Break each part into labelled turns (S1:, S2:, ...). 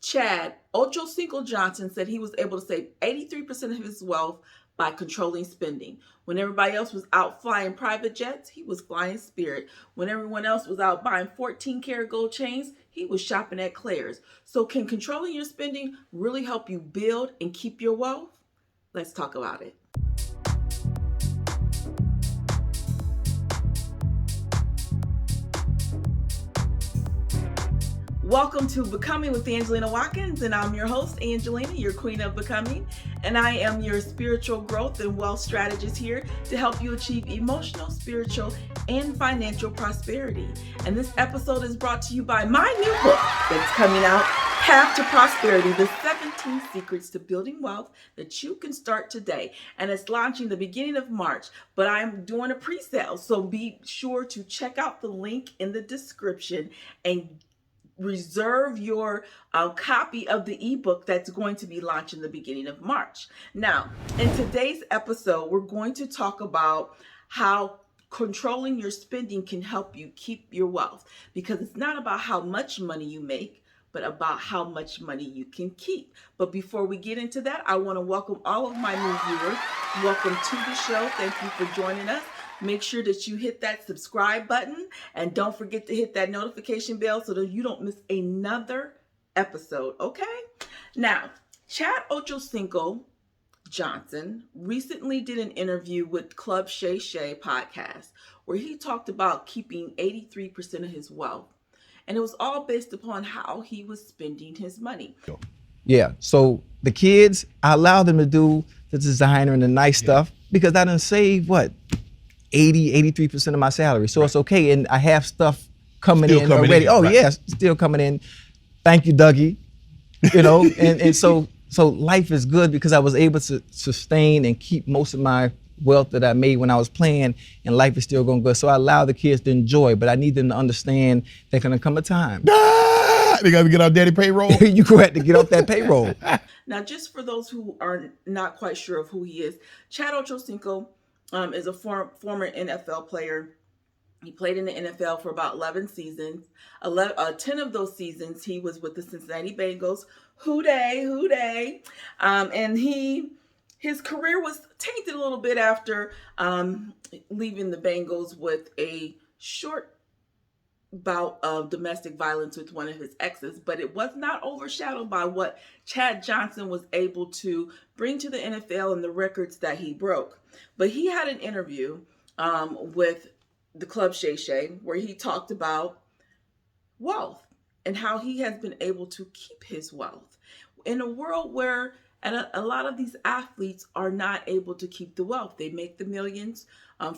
S1: Chad Ochocinco Johnson said he was able to save 83% of his wealth by controlling spending. When everybody else was out flying private jets, he was flying Spirit. When everyone else was out buying 14-karat gold chains, he was shopping at Claire's. So can controlling your spending really help you build and keep your wealth? Let's talk about it. Welcome to Becoming with Angelina Watkins, and I'm your host, Angelina, your queen of becoming, and I am your spiritual growth and wealth strategist here to help you achieve emotional, spiritual, and financial prosperity. And this episode is brought to you by my new book that's coming out, Path to Prosperity, the 17 Secrets to Building Wealth that you can start today. And it's launching the beginning of March, but I'm doing a pre-sale, so be sure to check out the link in the description and reserve your copy of the ebook that's going to be launching the beginning of March. Now, in today's episode, we're going to talk about how controlling your spending can help you keep your wealth, because it's not about how much money you make, but about how much money you can keep. But before we get into that, I want to welcome all of my new viewers. Welcome to the show. Thank you for joining us. Make sure that you hit that subscribe button and don't forget to hit that notification bell so that you don't miss another episode, okay? Now, Chad Ochocinco Johnson recently did an interview with Club Shay Shay podcast where he talked about keeping 83% of his wealth. And it was all based upon how he was spending his money.
S2: Yeah, so the kids, I allow them to do the designer and the nice stuff because I done saved, 83% of my salary. So it's okay. And I have stuff coming in already. Oh, yes, still coming in. Thank you, Dougie. You know, and so life is good because I was able to sustain and keep most of my wealth that I made when I was playing, and life is still going good. So I allow the kids to enjoy, but I need them to understand there's going to come a time.
S3: They got to get off daddy payroll.
S2: You go ahead to get off that payroll.
S1: Now, just for those who are not quite sure of who he is, Chad Ochocinco is a former NFL player. He played in the NFL for about 11 seasons. 10 of those seasons, he was with the Cincinnati Bengals. Hoo day. And his career was tainted a little bit after leaving the Bengals with a short bout of domestic violence with one of his exes, but it was not overshadowed by what Chad Johnson was able to bring to the NFL and the records that he broke. But he had an interview with the Club Shay Shay where he talked about wealth and how he has been able to keep his wealth in a world where a lot of these athletes are not able to keep the wealth. They make the millions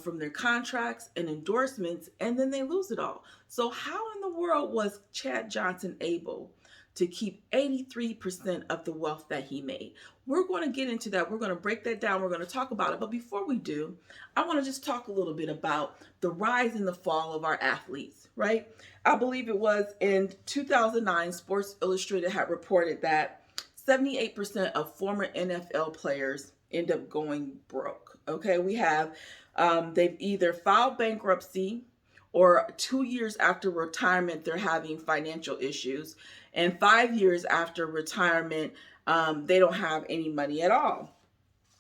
S1: from their contracts and endorsements, and then they lose it all. So how in the world was Chad Johnson able to keep 83% of the wealth that he made? We're going to get into that. We're going to break that down. We're going to talk about it. But before we do, I want to just talk a little bit about the rise and the fall of our athletes, right? I believe it was in 2009, Sports Illustrated had reported that 78% of former NFL players end up going broke. Okay, we have they've either filed bankruptcy or 2 years after retirement, they're having financial issues. And 5 years after retirement, they don't have any money at all.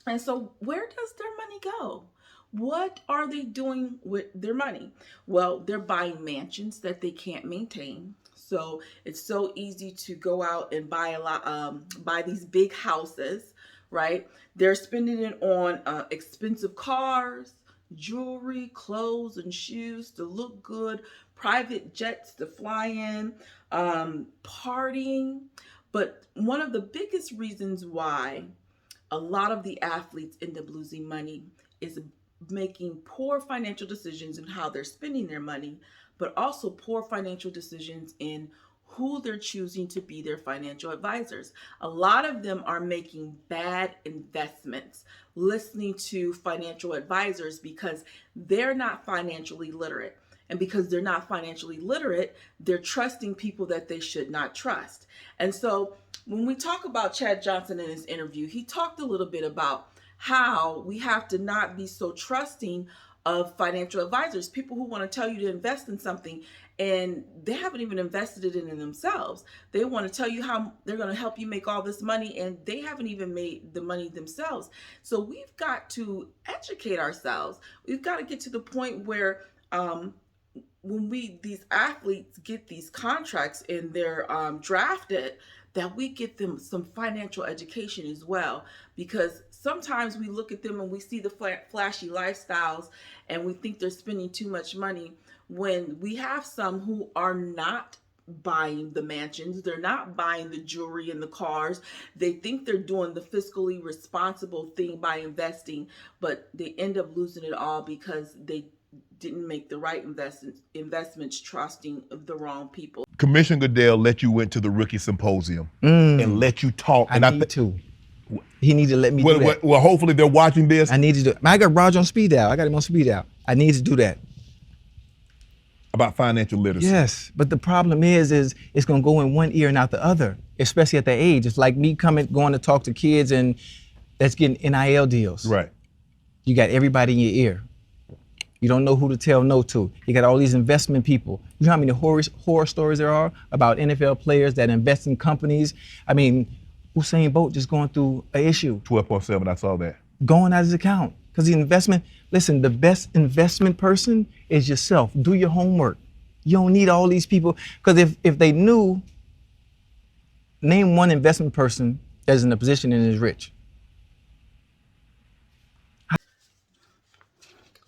S1: And so where does their money go? What are they doing with their money? Well, they're buying mansions that they can't maintain. So it's so easy to go out and buy buy these big houses, right? They're spending it on expensive cars, jewelry, clothes, and shoes to look good, private jets to fly in, partying. But one of the biggest reasons why a lot of the athletes end up losing money is making poor financial decisions in how they're spending their money, but also poor financial decisions in who they're choosing to be their financial advisors. A lot of them are making bad investments, listening to financial advisors because they're not financially literate. And because they're not financially literate, they're trusting people that they should not trust. And so when we talk about Chad Johnson in his interview, he talked a little bit about how we have to not be so trusting of financial advisors, people who want to tell you to invest in something and they haven't even invested it in themselves. They want to tell you how they're going to help you make all this money and they haven't even made the money themselves. So we've got to educate ourselves. We've got to get to the point where when these athletes get these contracts and they're drafted, that we get them some financial education as well, because sometimes we look at them and we see the flashy lifestyles and we think they're spending too much money, when we have some who are not buying the mansions, they're not buying the jewelry and the cars. They think they're doing the fiscally responsible thing by investing, but they end up losing it all because they didn't make the right investments, trusting the wrong people.
S3: Commissioner Goodell let you went to the rookie symposium and let you talk.
S2: I need to. He need to let me do that.
S3: Well, hopefully they're watching this.
S2: I need to do it. I got Roger on speed dial. I got him on speed dial. I need to do that.
S3: About financial literacy.
S2: Yes, but the problem is it's gonna go in one ear and out the other, especially at that age. It's like me going to talk to kids and that's getting NIL deals.
S3: Right.
S2: You got everybody in your ear. You don't know who to tell no to. You got all these investment people. You know how many horror stories there are about NFL players that invest in companies? I mean, Usain Bolt just going through an issue.
S3: 12.7, I saw that.
S2: Going out of his account. Because the investment, listen, the best investment person is yourself. Do your homework. You don't need all these people. Because if they knew, name one investment person that's in a position and is rich.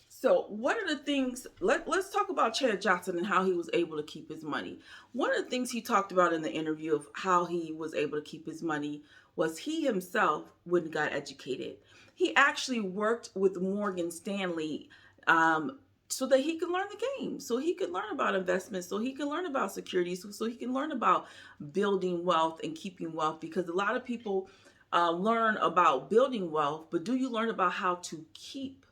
S1: So what are the things, let's talk about Chad Johnson and how he was able to keep his money. One of the things he talked about in the interview of how he was able to keep his money was he himself went and got educated. He actually worked with Morgan Stanley so that he could learn the game, so he could learn about investments, so he can learn about securities, so he can learn about building wealth and keeping wealth, because a lot of people learn about building wealth, but do you learn about how to keep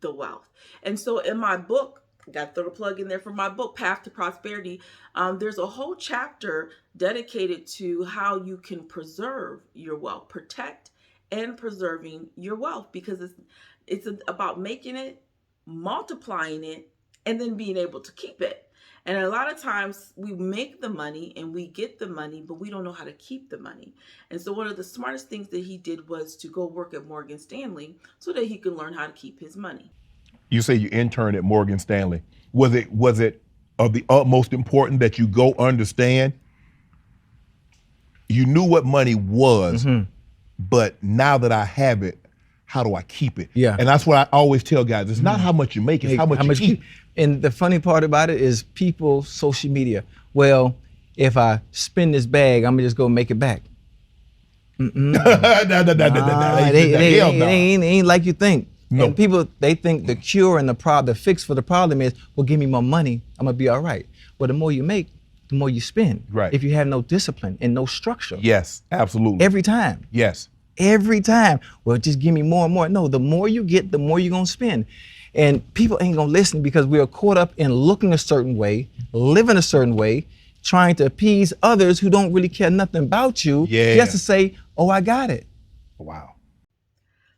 S1: the wealth? And so in my book, got to throw the plug in there for my book, Path to Prosperity, there's a whole chapter dedicated to how you can preserve your wealth, protect and preserving your wealth, because it's about making it, multiplying it, and then being able to keep it. And a lot of times we make the money and we get the money, but we don't know how to keep the money. And so one of the smartest things that he did was to go work at Morgan Stanley so that he could learn how to keep his money.
S3: You say you interned at Morgan Stanley. Was it of the utmost important that you go understand? You knew what money was, but now that I have it, how do I keep it?
S2: Yeah.
S3: And that's what I always tell guys. It's not how much you make, it's how much you keep.
S2: And the funny part about it is people, social media. Well, if I spin this bag, I'm gonna just go make it back. It ain't like you think.
S3: No.
S2: And people, they think the cure and the fix for the problem is, well, give me more money, I'm gonna be all right. Well, the more you make, the more you spend.
S3: Right.
S2: If you have no discipline and no structure.
S3: Yes, absolutely.
S2: Every time.
S3: Yes.
S2: Every time. Well, just give me more and more. No, the more you get, the more you're gonna spend. And people ain't gonna listen because we are caught up in looking a certain way, living a certain way, trying to appease others who don't really care nothing about you, just to say, oh, I got it.
S3: Wow.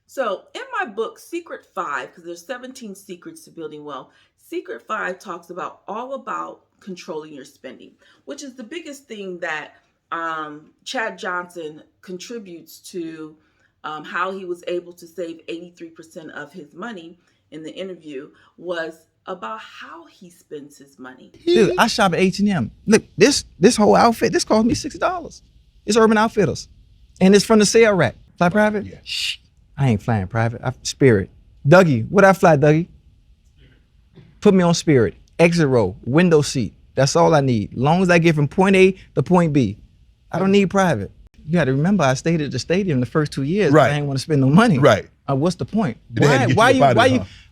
S1: So in my book, Secret 5, because there's 17 secrets to building wealth, Secret 5 talks about all about controlling your spending, which is the biggest thing that Chad Johnson contributes to how he was able to save 83% of his money in the interview, was about how he spends his money.
S2: Dude, I shop at H&M. Look, this whole outfit, this cost me $60. It's Urban Outfitters. And it's from the sale rack. Fly private?
S3: Yeah.
S2: Shh, I ain't flying private, Spirit. Dougie, what I fly, Dougie? Put me on Spirit. Exit row, window seat. That's all I need. Long as I get from point A to point B. I don't need private. You got to remember, I stayed at the stadium the first 2 years.
S3: Right.
S2: I ain't want to spend no money.
S3: Right.
S2: What's the point?
S3: Why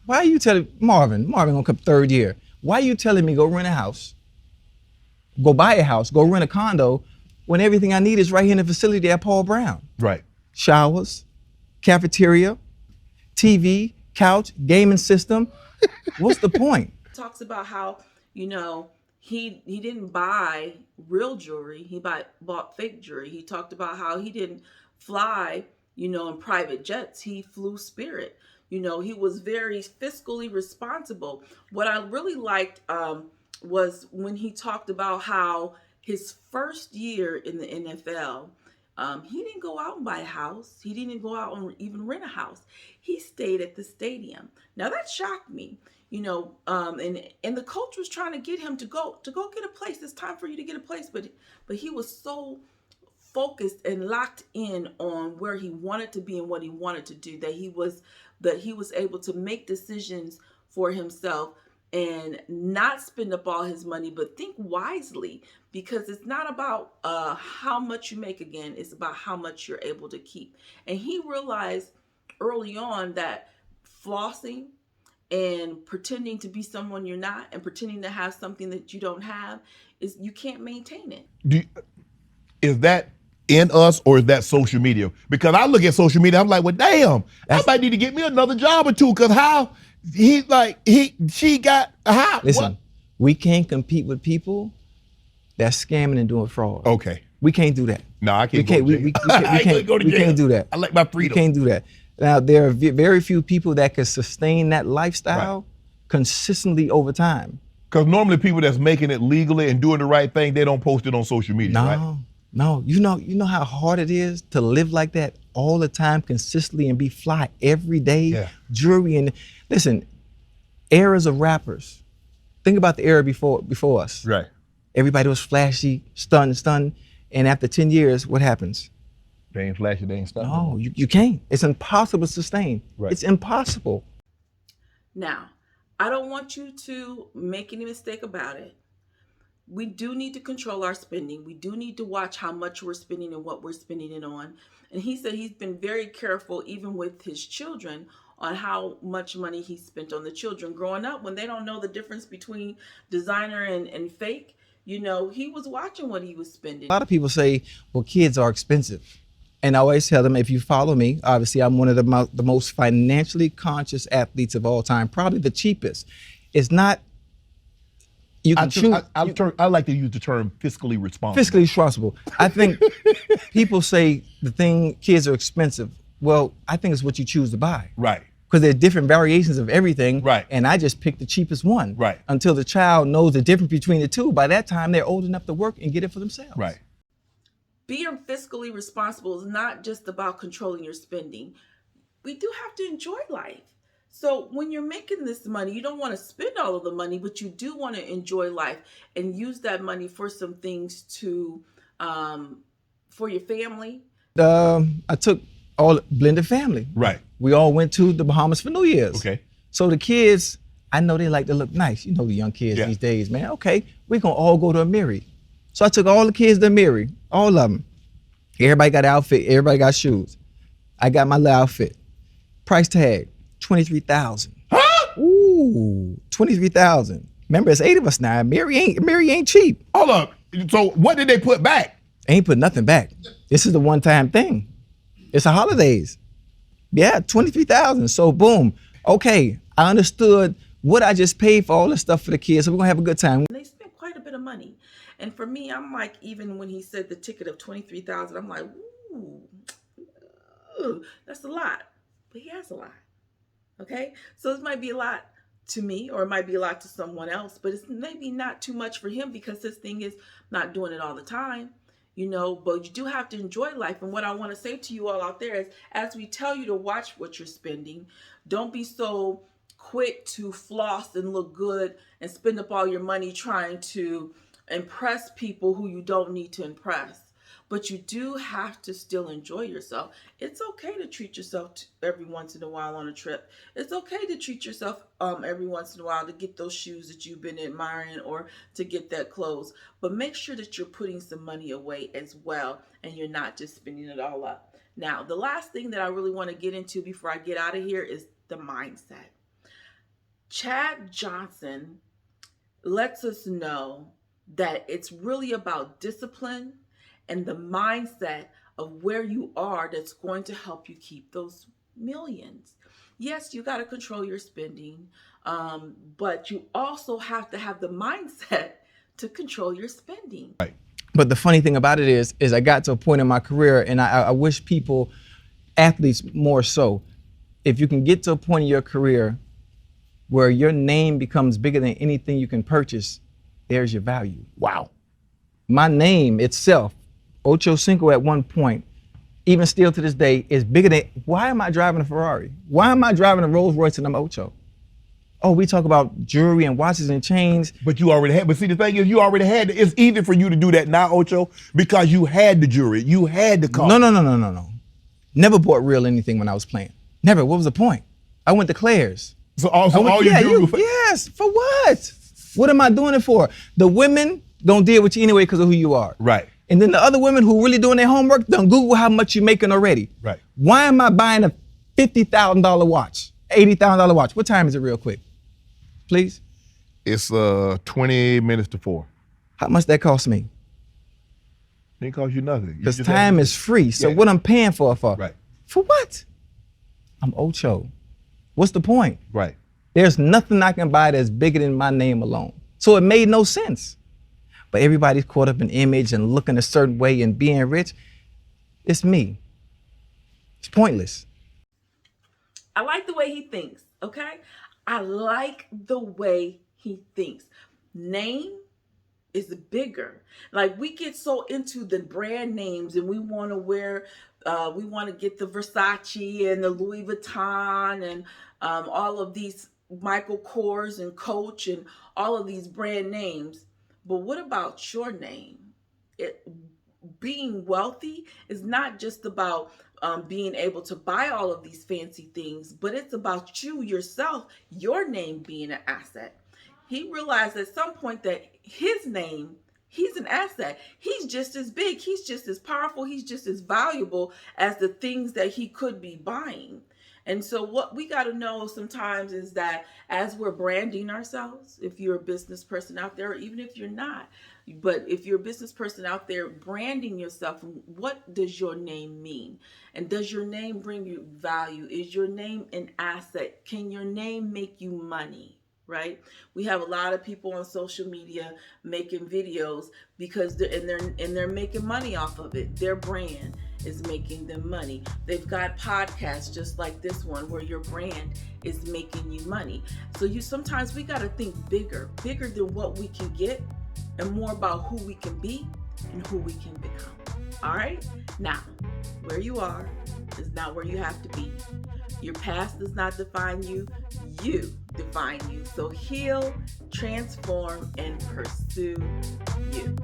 S2: Why are you telling Marvin gonna come third year? Why are you telling me go rent a house, go buy a house, go rent a condo, when everything I need is right here in the facility at Paul Brown?
S3: Right.
S2: Showers, cafeteria, TV, couch, gaming system. What's the point?
S1: Talks about how, he didn't buy real jewelry, he bought fake jewelry. He talked about how he didn't fly, in private jets, he flew Spirit. You know, he was very fiscally responsible. What I really liked was when he talked about how his first year in the NFL, he didn't go out and buy a house. He didn't go out and even rent a house. He stayed at the stadium. Now that shocked me, you know, and the coach was trying to get him to go get a place. It's time for you to get a place, but he was so focused and locked in on where he wanted to be and what he wanted to do that he was able to make decisions for himself and not spend up all his money, but think wisely, because it's not about how much you make again, it's about how much you're able to keep. And he realized early on that flossing and pretending to be someone you're not and pretending to have something that you don't have is you can't maintain it.
S3: Is that in us or is that social media? Because I look at social media, I'm like, well, damn, I might need to get me another job or two, because how she got how?
S2: Listen,
S3: what?
S2: we can't compete with people that's scamming and doing fraud.
S3: Okay.
S2: We can't do that.
S3: No, I can't go to jail.
S2: We can't
S3: go to
S2: we
S3: jail.
S2: can't do that.
S3: I like my freedom.
S2: We can't do that. Now, there are very few people that can sustain that lifestyle consistently over time.
S3: Because normally people that's making it legally and doing the right thing, they don't post it on social media, right?
S2: No. You know how hard it is to live like that all the time, consistently, and be fly every day.
S3: Yeah.
S2: Jewelry and listen, eras of rappers. Think about the era before us.
S3: Right.
S2: Everybody was flashy, stunned, and after 10 years, what happens?
S3: They ain't flashy, they ain't stuff.
S2: No, you can't. It's impossible to sustain.
S3: Right.
S2: It's impossible.
S1: Now, I don't want you to make any mistake about it. We do need to control our spending. We do need to watch how much we're spending and what we're spending it on. And he said he's been very careful, even with his children, on how much money he spent on the children. Growing up, when they don't know the difference between designer and fake, you know, he was watching what he was spending.
S2: A lot of people say, well, kids are expensive. And I always tell them, if you follow me, obviously I'm one of the most financially conscious athletes of all time, probably the cheapest. It's not, you can choose.
S3: I like to use the term fiscally responsible.
S2: Fiscally responsible. I think people say kids are expensive. Well, I think it's what you choose to buy.
S3: Right.
S2: Because there are different variations of everything.
S3: Right.
S2: And I just picked the cheapest one.
S3: Right.
S2: Until the child knows the difference between the two. By that time, they're old enough to work and get it for themselves.
S3: Right.
S1: Being fiscally responsible is not just about controlling your spending. We do have to enjoy life. So when you're making this money, you don't want to spend all of the money, but you do want to enjoy life and use that money for some things to, for your family.
S2: I took all blended family.
S3: Right.
S2: We all went to the Bahamas for New Year's.
S3: Okay.
S2: So the kids, I know they like to look nice. You know the young kids these days, man. Okay, we're going to all go to Amiri. So I took all the kids to Amiri, all of them. Everybody got an outfit, everybody got shoes. I got my little outfit. Price tag, $23,000.
S3: Huh?
S2: Ooh, $23,000. Remember, it's 8 of us now. Amiri ain't cheap.
S3: Hold up. So what did they put back?
S2: Ain't put nothing back. This is the one-time thing. It's the holidays. Yeah, $23,000. So boom. Okay, I understood what I just paid for all this stuff for the kids, so we're gonna have a good time.
S1: They spent quite a bit of money. And for me, I'm like, even when he said the ticket of $23,000, I'm like, ooh, that's a lot. But he has a lot. Okay? So it might be a lot to me, or it might be a lot to someone else, but it's maybe not too much for him because his thing is not doing it all the time. You know, but you do have to enjoy life. And what I want to say to you all out there is, as we tell you to watch what you're spending, don't be so quick to floss and look good and spend up all your money trying to impress people who you don't need to impress. But you do have to still enjoy yourself. It's okay to treat yourself every once in a while on a trip. It's okay to treat yourself every once in a while to get those shoes that you've been admiring or to get that clothes. But make sure that you're putting some money away as well and you're not just spending it all up. Now, the last thing that I really want to get into before I get out of here is the mindset. Chad Johnson lets us know that it's really about discipline and the mindset of where you are that's going to help you keep those millions. Yes, you got to control your spending, but you also have to have the mindset to control your spending.
S2: Right. But the funny thing about it is I got to a point in my career, and I wish people, athletes more so, if you can get to a point in your career where your name becomes bigger than anything you can purchase, there's your value.
S3: Wow.
S2: My name itself, Ochocinco at one point, even still to this day, is bigger than, why am I driving a Ferrari? Why am I driving a Rolls Royce and I'm Ocho? Oh, we talk about jewelry and watches and chains.
S3: But you already had, but see, the thing is, you already had, it's easy for you to do that now, Ocho, because you had the jewelry, you had the car.
S2: No. Never bought real anything when I was playing. Never. What was the point? I went to Claire's.
S3: So all your jewelry.
S2: Yes, for what? What am I doing it for? The women gonna deal with you anyway because of who you are.
S3: Right.
S2: And then the other women who really doing their homework, done Google how much you're making already.
S3: Right.
S2: Why am I buying a $50,000 watch, $80,000 watch? What time is it real quick? Please?
S3: It's 20 minutes to 4.
S2: How much that cost me?
S3: It didn't cost you nothing.
S2: Because time is free. So
S3: Yeah.
S2: what I'm paying for?
S3: Right.
S2: For what? I'm Ocho. What's the point?
S3: Right.
S2: There's nothing I can buy that's bigger than my name alone. So it made no sense. But everybody's caught up in image and looking a certain way and being rich. It's me. It's pointless.
S1: I like the way he thinks, okay? I like the way he thinks. Name is bigger. Like, we get so into the brand names and we want to wear, we want to get the Versace and the Louis Vuitton and all of these Michael Kors and Coach and all of these brand names. But what about your name? Being wealthy is not just about being able to buy all of these fancy things, but it's about you yourself, your name being an asset. He realized at some point that his name, he's an asset. He's just as big, he's just as powerful, he's just as valuable as the things that he could be buying. And so what we got to know sometimes is that as we're branding ourselves, if you're a business person out there, or even if you're not, but if you're a business person out there branding yourself, what does your name mean? And does your name bring you value? Is your name an asset? Can your name make you money? Right? We have a lot of people on social media making videos because they're making money off of it. Their brand is making them money. They've got podcasts just like this one where your brand is making you money. So sometimes we got to think bigger than what we can get and more about who we can be and who we can become. All right? Now, where you are is not where you have to be. Your past does not define you. You define you. So heal, transform, and pursue you.